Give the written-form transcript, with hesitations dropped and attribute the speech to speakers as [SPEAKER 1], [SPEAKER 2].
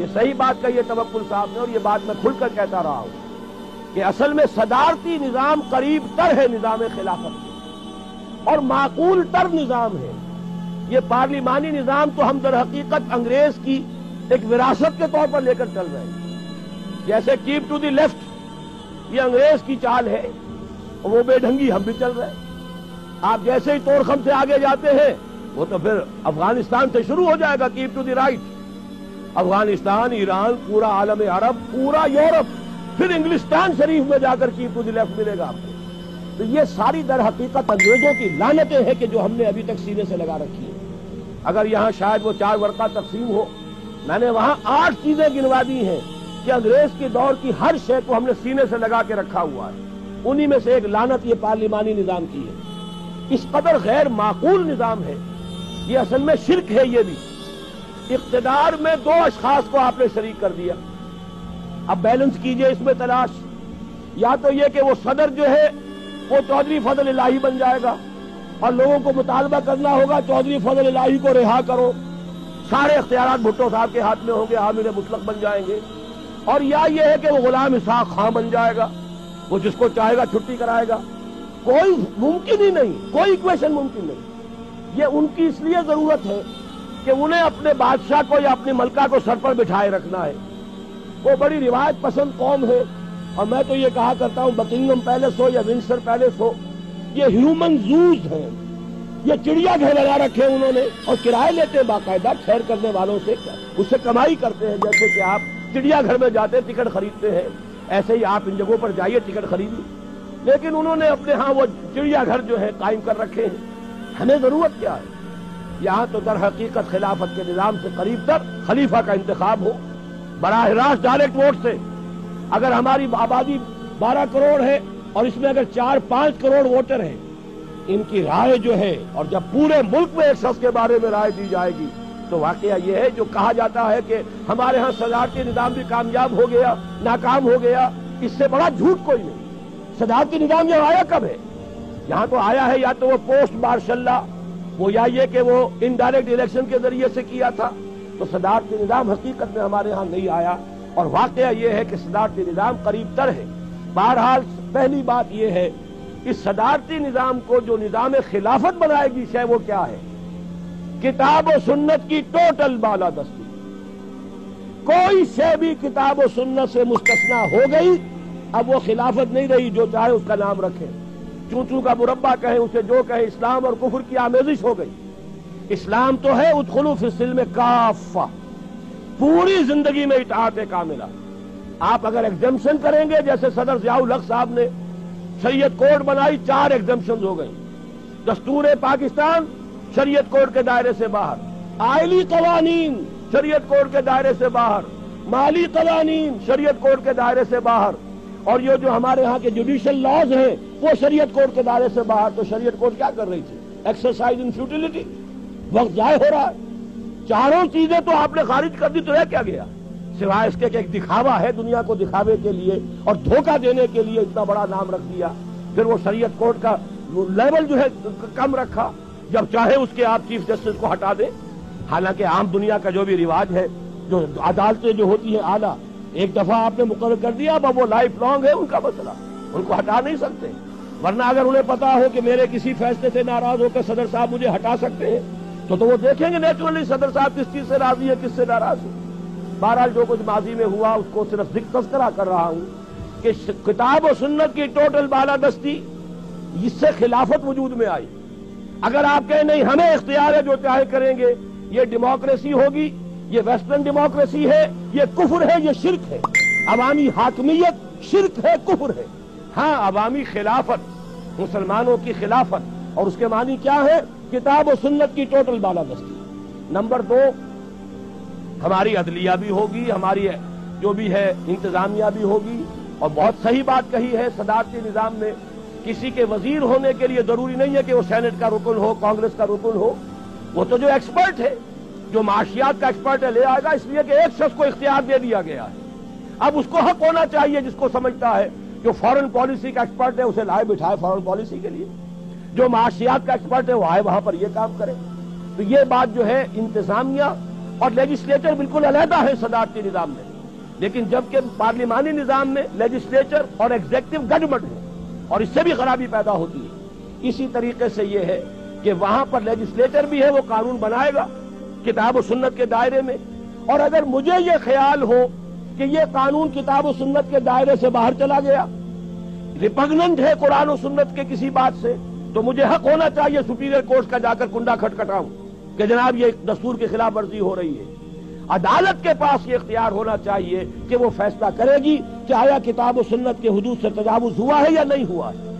[SPEAKER 1] یہ صحیح بات کہی ہے توکل صاحب نے، اور یہ بات میں کھل کر کہتا رہا ہوں کہ اصل میں صدارتی نظام قریب تر ہے نظام خلافت سے اور معقول تر نظام ہے۔ یہ پارلیمانی نظام تو ہم در حقیقت انگریز کی ایک وراثت کے طور پر لے کر چل رہے ہیں، جیسے کیپ ٹو دی لیفٹ یہ انگریز کی چال ہے، وہ بے ڈھنگی ہم بھی چل رہے ہیں۔ آپ جیسے ہی توڑخم سے آگے جاتے ہیں وہ تو پھر افغانستان سے شروع ہو جائے گا keep to the right, Afghanistan, Iran, پورا عالم عرب، پورا یورپ، پھر انگلستان شریف میں جا کر کیپ ٹو دی لیفٹ ملے گا آپ کو۔ تو یہ ساری در حقیقت انگریزوں کی لعنتیں ہیں کہ جو ہم نے ابھی تک سینے سے لگا رکھی ہے۔ اگر یہاں شاید وہ 4 ورقہ تقسیم ہو، میں نے وہاں 8 چیزیں گنوا دی ہیں کہ انگریز کے دور کی ہر شے کو ہم نے سینے سے لگا کے رکھا ہوا ہے، انہی میں سے ایک لعنت یہ پارلیمانی نظام کی ہے۔ اس قدر غیر معقول نظام ہے، یہ اصل میں شرک ہے۔ یہ بھی اقتدار میں 2 اشخاص کو آپ نے شریک کر دیا، اب بیلنس کیجئے اس میں تلاش، یا تو یہ کہ وہ صدر جو ہے وہ چودھری فضل الہی بن جائے گا اور لوگوں کو مطالبہ کرنا ہوگا چودھری فضل الہی کو رہا کرو، سارے اختیارات بھٹو صاحب کے ہاتھ میں ہوں گے، عامر مطلق بن جائیں گے، اور یا یہ ہے کہ وہ غلام اسحاق خان بن جائے گا، وہ جس کو چاہے گا چھٹی کرائے گا۔ کوئی ممکن ہی نہیں، کوئی ایکویشن ممکن نہیں۔ یہ ان کی اس لیے ضرورت ہے کہ انہیں اپنے بادشاہ کو یا اپنی ملکہ کو سر پر بٹھائے رکھنا ہے۔ وہ بڑی روایت پسند قوم ہے، اور میں تو یہ کہا کرتا ہوں بکنگھم پیلس ہو یا ونسر پیلس ہو، یہ ہیومن زوز ہیں، یہ چڑیا گھر لگا رکھے انہوں نے، اور کرائے لیتے ہیں باقاعدہ سیر کرنے والوں سے، اس سے کمائی کرتے ہیں۔ جیسے کہ آپ چڑیا گھر میں جاتے ٹکٹ خریدتے ہیں، ایسے ہی آپ ان جگہوں پر جائیے ٹکٹ خریدیے، لیکن انہوں نے اپنے ہاں وہ چڑیا گھر جو ہے قائم کر رکھے ہیں۔ ہمیں ضرورت کیا ہے؟ یہاں تو در حقیقت خلافت کے نظام سے قریب تر خلیفہ کا انتخاب ہو براہ راست ڈائریکٹ ووٹ سے۔ اگر ہماری آبادی 12 کروڑ ہے اور اس میں اگر 4-5 کروڑ ووٹر ہیں، ان کی رائے جو ہے، اور جب پورے ملک میں ایک شخص کے بارے میں رائے دی جائے گی تو واقعہ یہ ہے جو کہا جاتا ہے کہ ہمارے ہاں صدارتی نظام بھی کامیاب ہو گیا، ناکام ہو گیا، اس سے بڑا جھوٹ کوئی نہیں۔ صدارتی نظام یہاں آیا کب ہے؟ یہاں تو آیا ہے یا تو وہ پوسٹ مارشل لا، وہ یا یہ کہ وہ انڈائریکٹ الیکشن کے ذریعے سے کیا تھا، تو صدارتی نظام حقیقت میں ہمارے ہاں نہیں آیا، اور واقعہ یہ ہے کہ صدارتی نظام قریب تر ہے۔ بہرحال پہلی بات یہ ہے، اس صدارتی نظام کو جو نظام خلافت بنائے گی شے وہ کیا ہے؟ کتاب و سنت کی ٹوٹل بالادستی۔ کوئی شے بھی کتاب و سنت سے مستثنا ہو گئی، اب وہ خلافت نہیں رہی، جو چاہے اس کا نام رکھے، چونچو کا مربع کہیں، اسے جو کہیں، اسلام اور کفر کی آمیزش ہو گئی۔ اسلام تو ہے ادخلوا فی السلم کافہ، پوری زندگی میں اطاعت کاملہ۔ آپ اگر ایگزمپشن کریں گے، جیسے صدر ضیاء الحق صاحب نے شریعت کوڈ بنائی، 4 ایگزمپشن ہو گئی۔ دستور پاکستان شریعت کوڈ کے دائرے سے باہر، آئلی قوانین شریعت کوڈ کے دائرے سے باہر، مالی قوانین شریعت کوڈ کے دائرے سے باہر، اور یہ جو ہمارے ہاں کے جوڈیشل لاز ہیں وہ شریعت کوڈ کے دائرے سے باہر۔ تو شریعت کوڈ کیا کر رہی تھی؟ ایکسرسائز ان فیوٹیلٹی، وقت ضائع ہو رہا ہے۔ 4 چیزیں تو آپ نے خارج کر دی، تو رہ کیا گیا سوائے اس کے کہ ایک دکھاوا ہے، دنیا کو دکھاوے کے لیے اور دھوکہ دینے کے لیے اتنا بڑا نام رکھ دیا۔ پھر وہ شریعت کوڈ کا لیول جو ہے کم رکھا، جب چاہے اس کے آپ چیف جسٹس کو ہٹا دیں۔ حالانکہ عام دنیا کا جو بھی رواج ہے، جو عدالتیں جو ہوتی ہیں اعلیٰ، ایک دفعہ آپ نے مقرر کر دیا، اب وہ لائف لانگ ہے ان کا مسئلہ، ان کو ہٹا نہیں سکتے۔ ورنہ اگر انہیں پتا ہو کہ میرے کسی فیصلے سے ناراض ہو کر صدر صاحب مجھے ہٹا سکتے ہیں، تو وہ دیکھیں گے نیچرلی صدر صاحب کس چیز سے راضی ہے، کس سے ناراض ہے۔ بہرحال جو کچھ ماضی میں ہوا اس کو صرف تذکرہ کر رہا ہوں کہ کتاب و سنت کی ٹوٹل بالادستی، اس سے خلافت وجود میں آئی۔ اگر آپ کہیں نہیں ہمیں اختیار ہے جو چاہے کریں گے، یہ ڈیموکریسی ہوگی، یہ ویسٹرن ڈیموکریسی ہے، یہ کفر ہے، یہ شرک ہے۔ عوامی حاکمیت شرک ہے، کفر ہے۔ ہاں عوامی خلافت، مسلمانوں کی خلافت، اور اس کے معنی کیا ہے؟ کتاب و سنت کی ٹوٹل بالادستی۔ نمبر 2، ہماری عدلیہ بھی ہوگی، ہماری جو بھی ہے انتظامیہ بھی ہوگی، اور بہت صحیح بات کہی ہے صدارتی نظام میں کسی کے وزیر ہونے کے لیے ضروری نہیں ہے کہ وہ سینٹ کا رکن ہو، کانگریس کا رکن ہو، وہ تو جو ایکسپرٹ ہے، جو معاشیات کا ایکسپرٹ ہے لے آئے گا، اس لیے کہ ایک شخص کو اختیار دے دیا گیا ہے۔ اب اس کو حق ہونا چاہیے، جس کو سمجھتا ہے جو فورن پالیسی کا ایکسپرٹ ہے اسے لائے بٹھائے فورن پالیسی کے لیے، جو معاشیات کا ایکسپرٹ ہے وہ آئے وہاں پر یہ کام کرے۔ تو یہ بات جو ہے انتظامیہ اور لیجسلیچر بالکل علیحدہ ہے صدارتی نظام میں. لیکن جبکہ پارلیمانی نظام میں لیجسلیچر اور ایگزیکٹو گڈمڈ ہے اور اس سے بھی خرابی پیدا ہوتی ہے. اسی طریقے سے یہ ہے کہ وہاں پر لیجسلیچر بھی ہے، وہ قانون بنائے گا کتاب و سنت کے دائرے میں، اور اگر مجھے یہ خیال ہو کہ یہ قانون کتاب و سنت کے دائرے سے باہر چلا گیا، ریپگننٹ ہے قرآن و سنت کے کسی بات سے، تو مجھے حق ہونا چاہیے سپیریئر کورٹ کا جا کر کنڈا کھٹکھٹاؤں کہ جناب یہ دستور کی خلاف ورزی ہو رہی ہے. عدالت کے پاس یہ اختیار ہونا چاہیے کہ وہ فیصلہ کرے گی کہ آیا کتاب و سنت کے حدود سے تجاوز ہوا ہے یا نہیں ہوا ہے.